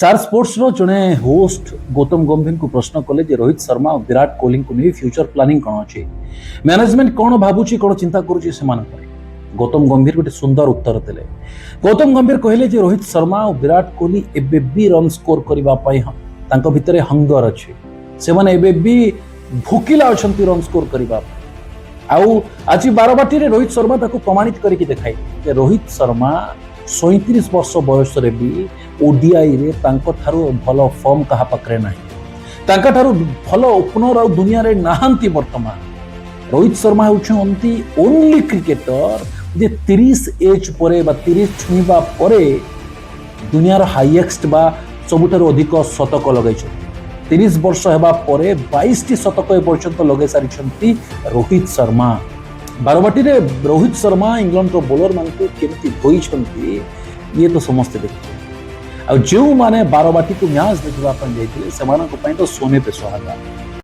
Star sports रो जड़े host Gautam गंभीर को प्रश्न कले जे रोहित शर्मा और विराट कोहली को नहीं फ्यूचर प्लानिंग कौन अच्छी मैनेजमेंट कौन भावुची कौन चिंता करुच्ची से गौतम गंभीर गोटे सुंदर उत्तर देले। गौतम गंभीर कहले जे रोहित शर्मा और विराट कोहली एबे भी रन स्कोर करने भितर हंगर अच्छे से भूकिला अच्छा रन स्कोर करने आज बारबाटी रोहित शर्मा प्रमाणित करके देखाई रोहित शर्मा 37 वर्ष बयस भी ओडीआई रे भल फॉर्म कहा पाखरे ना भल ओपनर और दुनिया रे नाहांती वर्तमान रोहित शर्मा होती ओनली क्रिकेटर जे 30 एज परे 30 छुईबा परे दुनियार हाईएस्ट बा सबुठारु अधिक शतक लगे 30 वर्ष हेबा परे 22 शतक पर्यंत लगे सारी रोहित शर्मा। बारबाटी रे रोहित शर्मा इंग्लैंड रो बॉलर मान को केमती होइछंती ये तो समस्ते देखते आ जो माने बारबाटी को मैच देखा जाइए से तो सोने पे सुहागा।